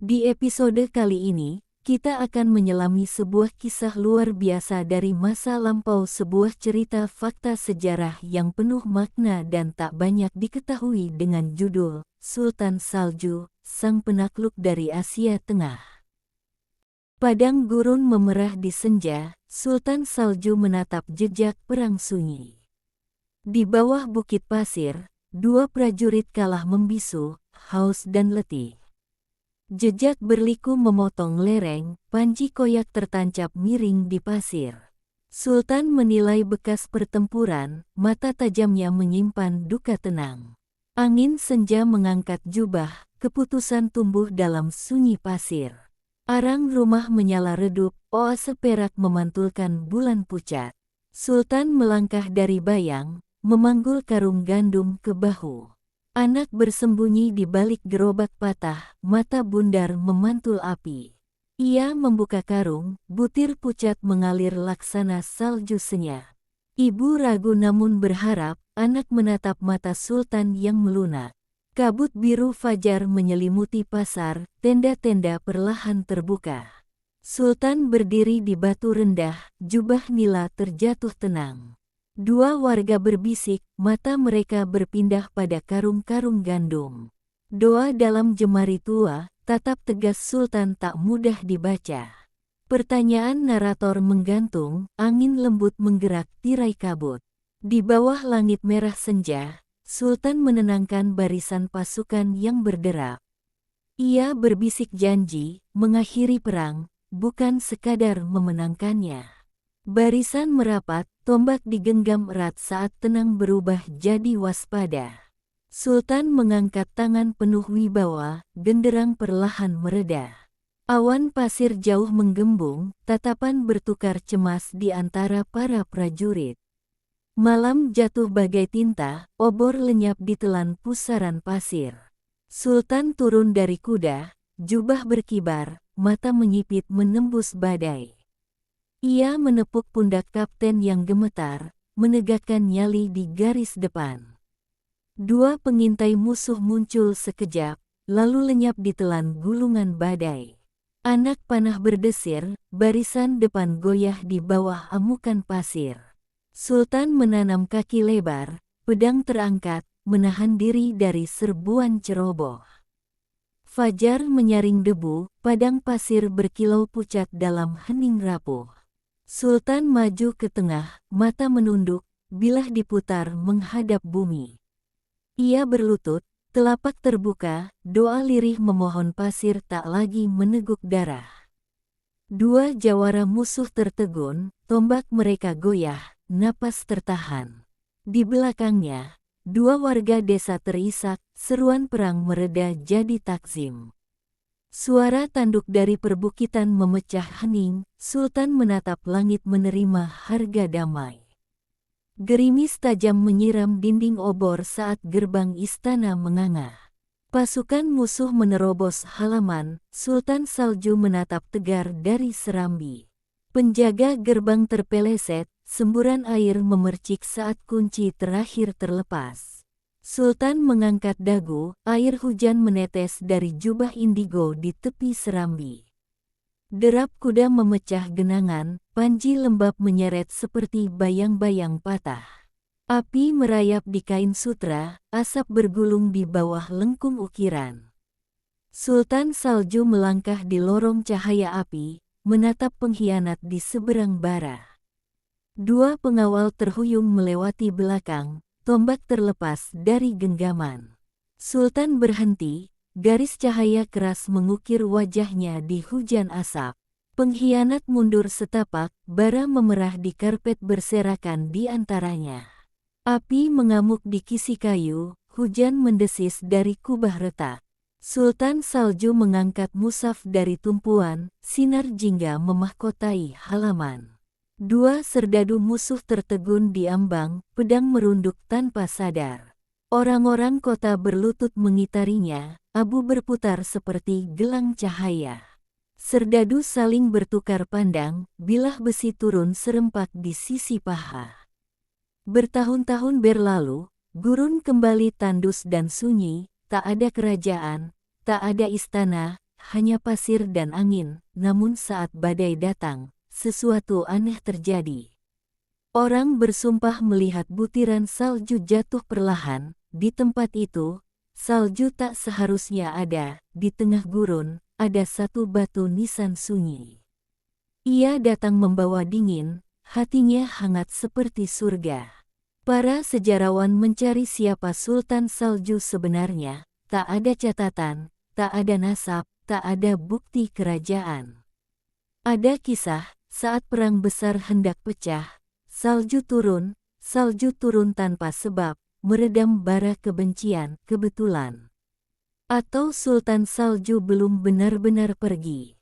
Di episode kali ini, kita akan menyelami sebuah kisah luar biasa dari masa lampau, sebuah cerita fakta sejarah yang penuh makna dan tak banyak diketahui dengan judul Sultan Salju, Sang Penakluk dari Asia Tengah. Padang gurun memerah di senja, Sultan Salju menatap jejak perang sunyi. Di bawah bukit pasir, dua prajurit kalah membisu, haus dan letih. Jejak berliku memotong lereng, panji koyak tertancap miring di pasir. Sultan menilai bekas pertempuran, mata tajamnya menyimpan duka tenang. Angin senja mengangkat jubah, keputusan tumbuh dalam sunyi pasir. Arang rumah menyala redup, oase perak memantulkan bulan pucat. Sultan melangkah dari bayang, memanggul karung gandum ke bahu. Anak bersembunyi di balik gerobak patah, mata bundar memantul api. Ia membuka karung, butir pucat mengalir laksana salju senyap. Ibu ragu namun berharap, anak menatap mata Sultan yang melunak. Kabut biru fajar menyelimuti pasar, tenda-tenda perlahan terbuka. Sultan berdiri di batu rendah, jubah nila terjatuh tenang. Dua warga berbisik, mata mereka berpindah pada karung-karung gandum. Doa dalam jemari tua, tatap tegas Sultan tak mudah dibaca. Pertanyaan narator menggantung, angin lembut menggerak tirai kabut. Di bawah langit merah senja, Sultan menenangkan barisan pasukan yang berderap. Ia berbisik janji, mengakhiri perang, bukan sekadar memenangkannya. Barisan merapat, tombak digenggam erat saat tenang berubah jadi waspada. Sultan mengangkat tangan penuh wibawa, genderang perlahan mereda. Awan pasir jauh menggembung, tatapan bertukar cemas di antara para prajurit. Malam jatuh bagai tinta, obor lenyap ditelan pusaran pasir. Sultan turun dari kuda, jubah berkibar, mata menyipit menembus badai. Ia menepuk pundak kapten yang gemetar, menegakkan nyali di garis depan. Dua pengintai musuh muncul sekejap, lalu lenyap ditelan gulungan badai. Anak panah berdesir, barisan depan goyah di bawah amukan pasir. Sultan menanam kaki lebar, pedang terangkat, menahan diri dari serbuan ceroboh. Fajar menyaring debu, padang pasir berkilau pucat dalam hening rapuh. Sultan maju ke tengah, mata menunduk, bilah diputar menghadap bumi. Ia berlutut, telapak terbuka, doa lirih memohon pasir tak lagi meneguk darah. Dua jawara musuh tertegun, tombak mereka goyah, napas tertahan. Di belakangnya, dua warga desa terisak, seruan perang mereda jadi takzim. Suara tanduk dari perbukitan memecah hening, Sultan menatap langit menerima harga damai. Gerimis tajam menyiram dinding obor saat gerbang istana menganga. Pasukan musuh menerobos halaman, Sultan Salju menatap tegar dari serambi. Penjaga gerbang terpeleset, semburan air memercik saat kunci terakhir terlepas. Sultan mengangkat dagu, air hujan menetes dari jubah indigo di tepi serambi. Derap kuda memecah genangan, panji lembab menyeret seperti bayang-bayang patah. Api merayap di kain sutra, asap bergulung di bawah lengkung ukiran. Sultan Salju melangkah di lorong cahaya api, menatap pengkhianat di seberang bara. Dua pengawal terhuyung melewati belakang, tombak terlepas dari genggaman. Sultan berhenti, garis cahaya keras mengukir wajahnya di hujan asap. Pengkhianat mundur setapak, bara memerah di karpet berserakan di antaranya. Api mengamuk di kisi kayu, hujan mendesis dari kubah retak. Sultan Salju mengangkat mushaf dari tumpuan, sinar jingga memahkotai halaman. Dua serdadu musuh tertegun di ambang, pedang merunduk tanpa sadar. Orang-orang kota berlutut mengitarinya, abu berputar seperti gelang cahaya. Serdadu saling bertukar pandang, bilah besi turun serempak di sisi paha. Bertahun-tahun berlalu, gurun kembali tandus dan sunyi, tak ada kerajaan, tak ada istana, hanya pasir dan angin, namun saat badai datang, sesuatu aneh terjadi. Orang bersumpah melihat butiran salju jatuh perlahan. Di tempat itu, salju tak seharusnya ada. Di tengah gurun, ada satu batu nisan sunyi. Ia datang membawa dingin, hatinya hangat seperti surga. Para sejarawan mencari siapa Sultan Salju sebenarnya. Tak ada catatan, tak ada nasab, tak ada bukti kerajaan. Ada kisah, saat perang besar hendak pecah, salju turun tanpa sebab, meredam bara kebencian, kebetulan. Atau Sultan Salju belum benar-benar pergi.